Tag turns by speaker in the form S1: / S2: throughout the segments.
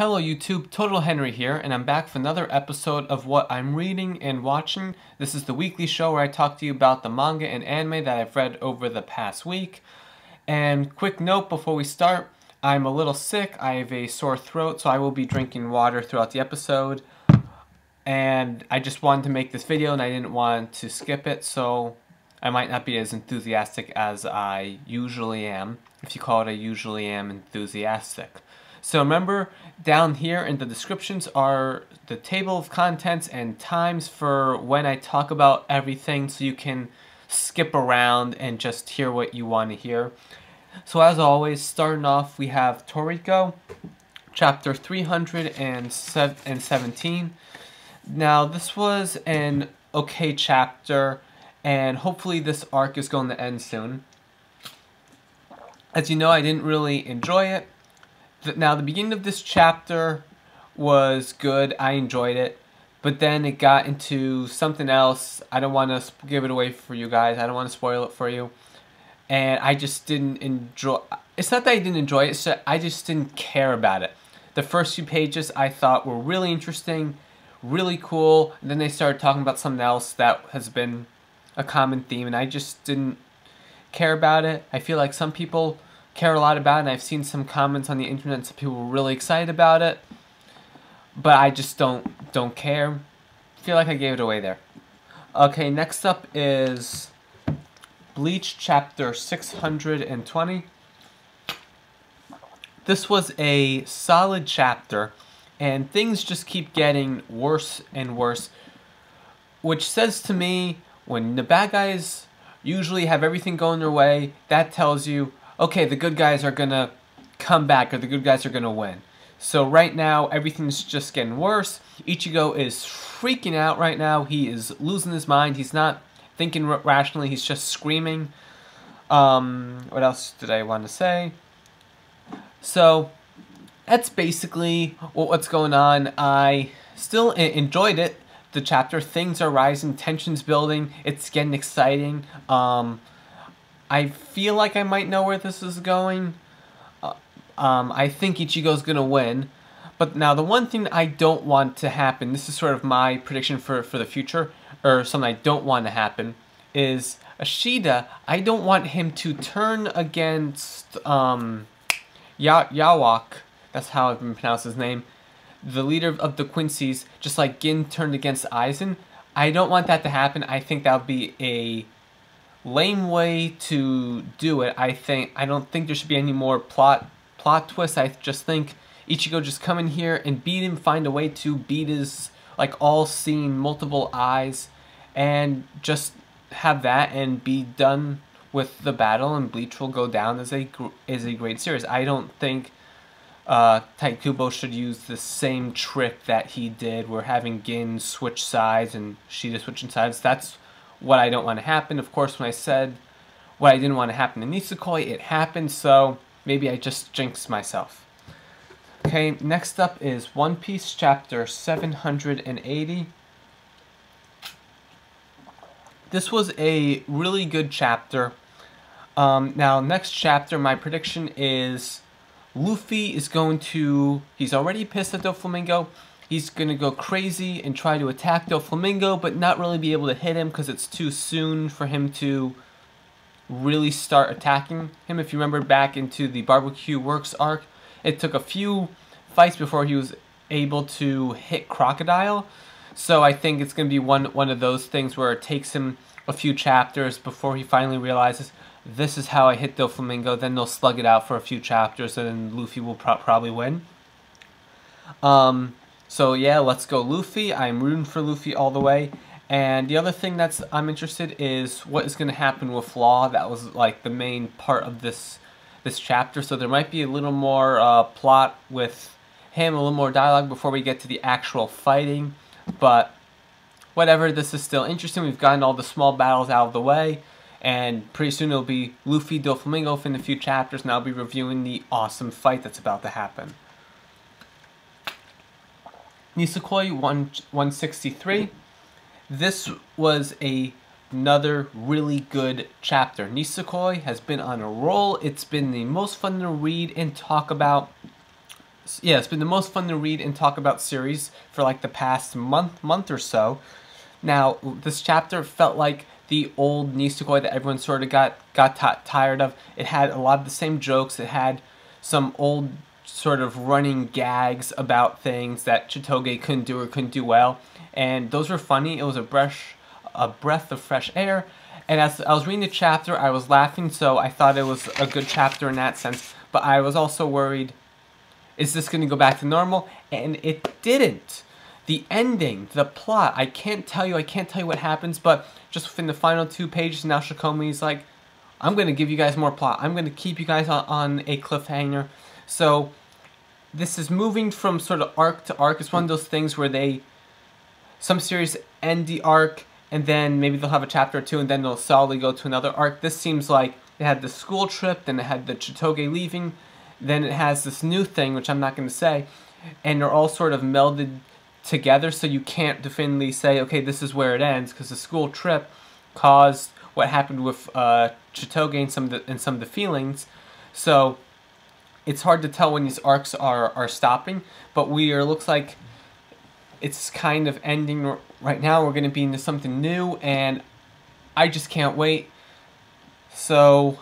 S1: Hello YouTube, Totalhenry here, and I'm back for another episode of what I'm reading and watching. This is the weekly show where I talk to you about the manga and anime that I've read over the past week. And quick note before we start, I'm a little sick, I have a sore throat, so I will be drinking water throughout the episode. And I just wanted to make this video and I didn't want to skip it, so I might not be as enthusiastic as I usually am, if you call it I usually am enthusiastic. So remember, down here in the descriptions are the table of contents and times for when I talk about everything, so you can skip around and just hear what you want to hear. So as always, starting off, we have Toriko, chapter 317. Now, this was an okay chapter, and hopefully this arc is going to end soon. As you know, I didn't really enjoy it. Now, the beginning of this chapter was good. I enjoyed it. But then it got into something else. I don't want to give it away for you guys. I don't want to spoil it for you. And I just didn't enjoy... It's not that I didn't enjoy it. It's that I just didn't care about it. The first few pages I thought were really interesting, really cool. And then they started talking about something else that has been a common theme. And I just didn't care about it. I feel like some people care a lot about it, and I've seen some comments on the internet, some people were really excited about it, but I just don't care. I feel like I gave it away there. Okay, next up is Bleach chapter 620. This was a solid chapter, and things just keep getting worse and worse, which says to me, when the bad guys usually have everything going their way, that tells you, okay, the good guys are gonna come back, or the good guys are gonna win. So right now, everything's just getting worse. Ichigo is freaking out right now. He is losing his mind. He's not thinking rationally. He's just screaming. What else did I want to say? So that's basically what's going on. I still enjoyed it. The chapter, things are rising, tension's building. It's getting exciting. I feel like I might know where this is going. I think Ichigo's gonna win. But now the one thing I don't want to happen, this is sort of my prediction for the future, or something I don't want to happen, is Ashida. I don't want him to turn against Yawak, that's how I've been pronounced his name, the leader of the Quincy's, just like Gin turned against Aizen. I don't want that to happen. I think that would be a lame way to do it. I don't think there should be any more plot twists. I just think Ichigo just come in here and beat him, find a way to beat his like all-seeing multiple eyes, and just have that and be done with the battle, and Bleach will go down as a great series. I don't think Taikubo should use the same trick that he did, where having Gin switch sides and Shida switching sides. That's what I don't want to happen. Of course, when I said what I didn't want to happen in Nisekoi, it happened, so maybe I just jinxed myself. Okay, next up is One Piece chapter 780. This was a really good chapter. Now, next chapter, my prediction is Luffy is going to... He's already pissed at Doflamingo. He's going to go crazy and try to attack Doflamingo, but not really be able to hit him because it's too soon for him to really start attacking him. If you remember back into the Barbecue Works arc, it took a few fights before he was able to hit Crocodile. So I think it's going to be one of those things where it takes him a few chapters before he finally realizes, this is how I hit Doflamingo. Then they'll slug it out for a few chapters, and then Luffy will probably win. So yeah, let's go Luffy. I'm rooting for Luffy all the way. And the other thing I'm interested is what is going to happen with Law. That was like the main part of this chapter. So there might be a little more plot with him, a little more dialogue before we get to the actual fighting. But whatever, this is still interesting. We've gotten all the small battles out of the way. And pretty soon it'll be Luffy, Doflamingo in a few chapters, and I'll be reviewing the awesome fight that's about to happen. Nisekoi 163. This was another really good chapter. Nisekoi has been on a roll. It's been the most fun to read and talk about yeah, it's been the most fun to read and talk about series for like the past month or so. Now, this chapter felt like the old Nisekoi that everyone sort of got tired of. It had a lot of the same jokes. It had some old sort of running gags about things that Chitoge couldn't do or couldn't do well, and those were funny. It was a breath of fresh air. And as I was reading the chapter, I was laughing, so I thought it was a good chapter in that sense. But I was also worried, is this going to go back to normal? And it didn't. The ending, the plot, I can't tell you what happens, but just within the final 2 pages, now Shikomi's like, I'm going to give you guys more plot. I'm going to keep you guys on a cliffhanger. So this is moving from sort of arc to arc. It's one of those things where some series end the arc, and then maybe they'll have a chapter or two, and then they'll solidly go to another arc. This seems like it had the school trip, then it had the Chitoge leaving, then it has this new thing, which I'm not going to say, and they're all sort of melded together, so you can't definitively say, okay, this is where it ends, because the school trip caused what happened with Chitoge and some of the feelings. So it's hard to tell when these arcs are stopping, but looks like it's kind of ending right now. We're going to be into something new, and I just can't wait. So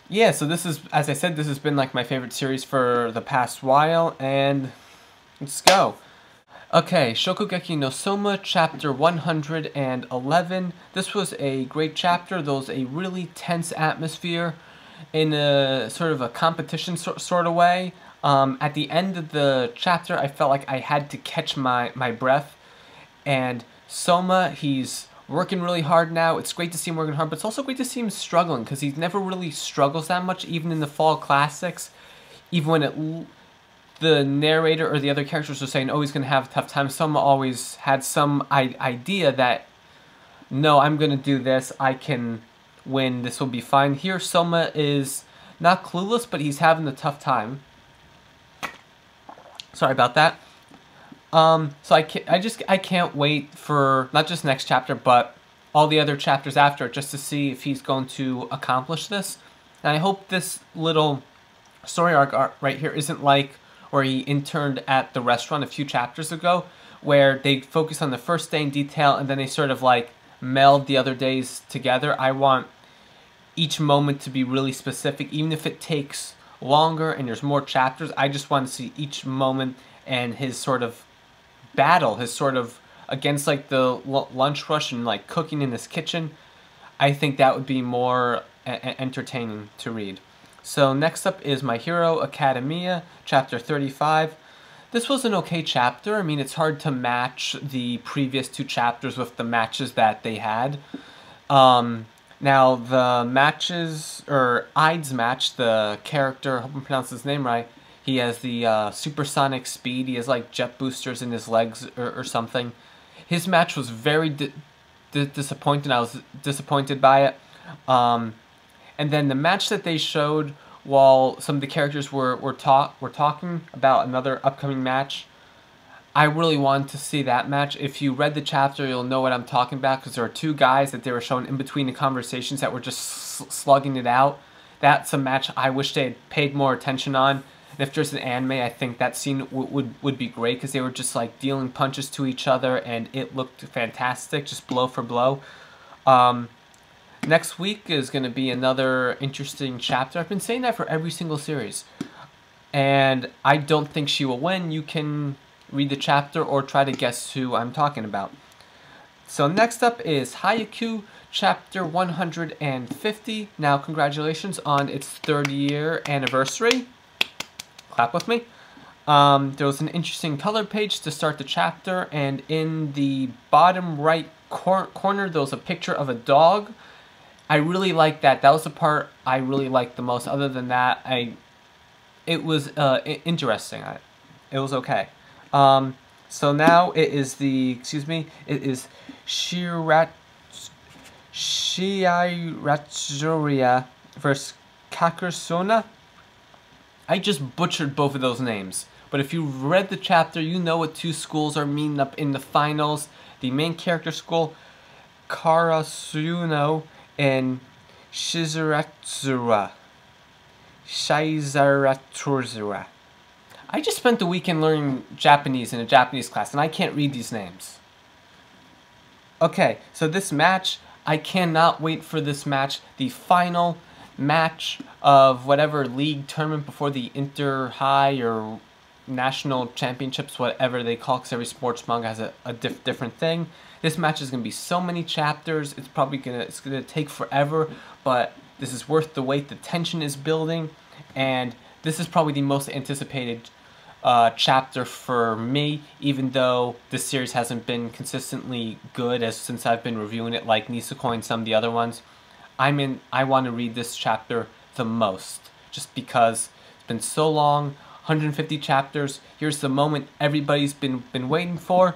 S1: yeah, so this is, as I said, this has been like my favorite series for the past while, and let's go. Okay, Shokugeki no Soma, chapter 111. This was a great chapter. There was a really tense atmosphere in a sort of a competition sort of way. At the end of the chapter, I felt like I had to catch my breath. And Soma, he's working really hard now. It's great to see him working hard, but it's also great to see him struggling, because he never really struggles that much, even in the fall classics. Even when the narrator or the other characters were saying, oh, he's going to have a tough time, Soma always had some idea that, no, I'm going to do this, I can win, this will be fine. Here, Soma is not clueless, but he's having a tough time. Sorry about that. So I can't wait for not just next chapter, but all the other chapters after it, just to see if he's going to accomplish this. And I hope this little story arc right here isn't like where he interned at the restaurant a few chapters ago, where they focus on the first day in detail and then they sort of like meld the other days together. I want each moment to be really specific, even if it takes longer and there's more chapters. I just want to see each moment and his sort of battle, his sort of against like the lunch rush and like cooking in his kitchen. I think that would be more entertaining to read. So next up is My Hero Academia, chapter 35. This was an okay chapter. I mean, it's hard to match the previous 2 chapters with the matches that they had. Now, the matches, or Ide's match, the character, I hope I pronounced his name right, he has the supersonic speed, he has like jet boosters in his legs or something. His match was very disappointing. I was disappointed by it. And then the match that they showed while some of the characters were talking about another upcoming match, I really wanted to see that match. If you read the chapter, you'll know what I'm talking about, because there are 2 guys that they were showing in between the conversations that were just slugging it out. That's a match I wish they had paid more attention on. And if there's an anime, I think that scene would be great, because they were just like dealing punches to each other, and it looked fantastic, just blow for blow. Next week is going to be another interesting chapter. I've been saying that for every single series. And I don't think she will win. You can read the chapter or try to guess who I'm talking about. So next up is Haikyuu, chapter 150. Now, congratulations on its 3rd-year anniversary. Clap with me. There was an interesting color page to start the chapter, and in the bottom right corner, there was a picture of a dog. I really liked that. That was the part I really liked the most. Other than that, it was interesting. It was okay. So now it is it is Shiratsuria versus Kakursuna. I just butchered both of those names. But if you read the chapter, you know what 2 schools are meeting up in the finals. The main character school, Karasuno, and Shizuratsura. I just spent the weekend learning Japanese in a Japanese class, and I can't read these names. Okay, so this match, I cannot wait for this match. The final match of whatever league tournament before the Inter-High or National Championships, whatever they call it, because every sports manga has a different thing. This match is going to be so many chapters. It's probably gonna take forever, but this is worth the wait. The tension is building, and this is probably the most anticipated chapter for me, even though this series hasn't been consistently good since I've been reviewing it, like Nisekoi and some of the other ones. I want to read this chapter the most, just because it's been so long. 150 chapters. Here's the moment everybody's been waiting for.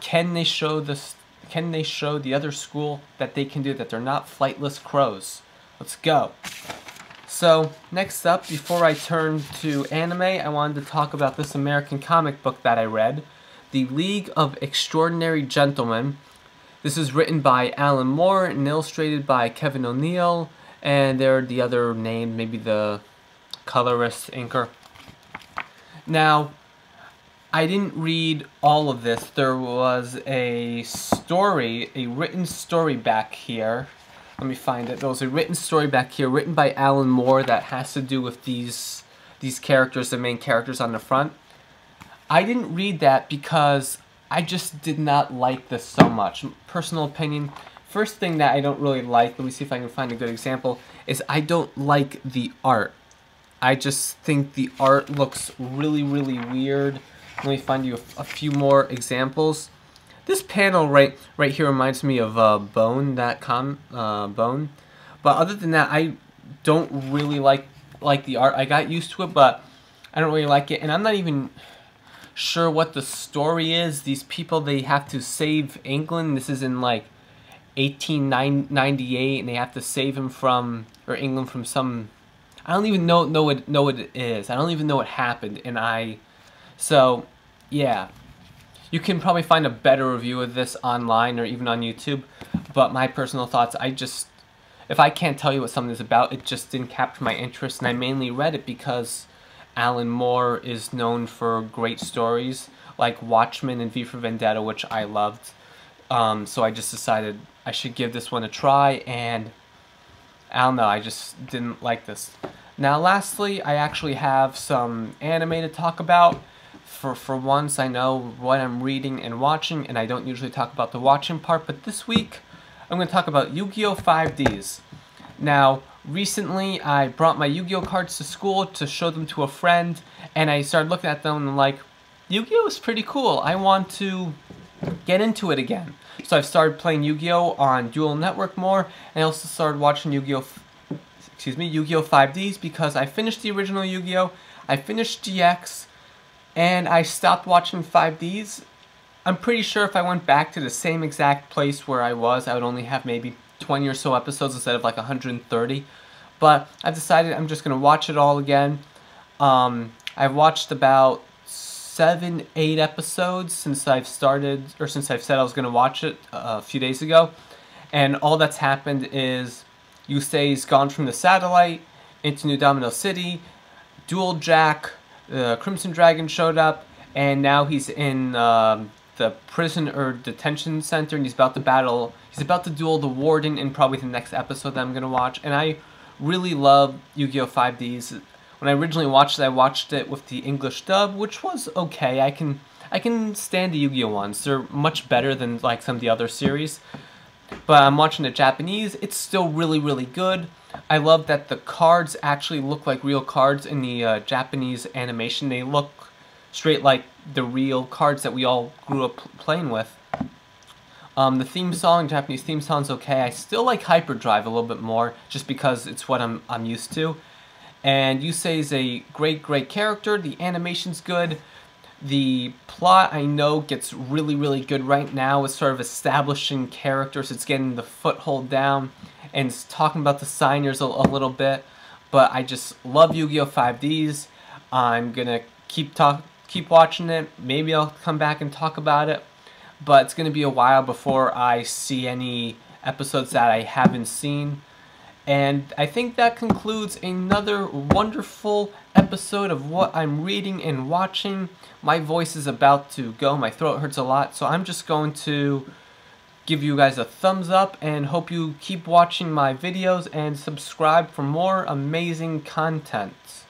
S1: Can they show this? Can they show the other school that they can do, that they're not flightless crows? Let's go. So next up, before I turn to anime, I wanted to talk about this American comic book that I read, The League of Extraordinary Gentlemen. This is written by Alan Moore and illustrated by Kevin O'Neill, and they're the other name, maybe the colorist, inker. Now, I didn't read all of this. There was a story, a written story back here. Let me find it. There was a written story back here written by Alan Moore that has to do with these characters, the main characters on the front. I didn't read that because I just did not like this so much. Personal opinion. First thing that I don't really like, let me see if I can find a good example, is I don't like the art. I just think the art looks really, really weird. Let me find you a few more examples. This panel right here reminds me of Bone. Bone. But other than that, I don't really like the art. I got used to it, but I don't really like it. And I'm not even sure what the story is. These people, they have to save England. This is in like 1898, and they have to save him from, or England from some, I don't even know what it is. I don't even know what happened. And so yeah, you can probably find a better review of this online or even on YouTube. But my personal thoughts, if I can't tell you what something is about, it just didn't capture my interest. And I mainly read it because Alan Moore is known for great stories like Watchmen and V for Vendetta, which I loved. So I just decided I should give this one a try, and I don't know, I just didn't like this. Now lastly, I actually have some anime to talk about. For once, I know what I'm reading and watching, and I don't usually talk about the watching part, but this week I'm going to talk about Yu-Gi-Oh! 5D's. Now, recently I brought my Yu-Gi-Oh! Cards to school to show them to a friend, and I started looking at them and I'm like, Yu-Gi-Oh! Is pretty cool. I want to get into it again. So I've started playing Yu-Gi-Oh! On Dual Network more, and I also started watching Yu-Gi-Oh! 5D's because I finished the original Yu-Gi-Oh! I finished GX, and I stopped watching 5D's. I'm pretty sure if I went back to the same exact place where I was, I would only have maybe 20 or so episodes instead of like 130. But I've decided I'm just going to watch it all again. I've watched about 7-8 episodes since I've started, or since I've said I was going to watch it a few days ago. And all that's happened is Yusei's gone from the satellite into New Domino City. Dual Jack, the Crimson Dragon showed up, and now he's in the prison or detention center, and he's about to duel the warden in probably the next episode that I'm going to watch. And I really love Yu-Gi-Oh! 5D's. When I originally watched it, I watched it with the English dub, which was okay. I can stand the Yu-Gi-Oh! Ones. They're much better than like some of the other series. But I'm watching the Japanese. It's still really, really good. I love that the cards actually look like real cards in the Japanese animation. They look straight like the real cards that we all grew up playing with. The theme song, Japanese theme song's okay. I still like Hyperdrive a little bit more, just because it's what I'm used to. And Yusei is a great, great character. The animation's good. The plot, I know, gets really, really good right now. It's sort of establishing characters. It's getting the foothold down, and it's talking about the signers a little bit. But I just love Yu-Gi-Oh! 5D's. I'm gonna keep watching it. Maybe I'll come back and talk about it. But it's gonna be a while before I see any episodes that I haven't seen. And I think that concludes another wonderful episode of what I'm reading and watching. My voice is about to go. My throat hurts a lot, so I'm just going to give you guys a thumbs up and hope you keep watching my videos and subscribe for more amazing content.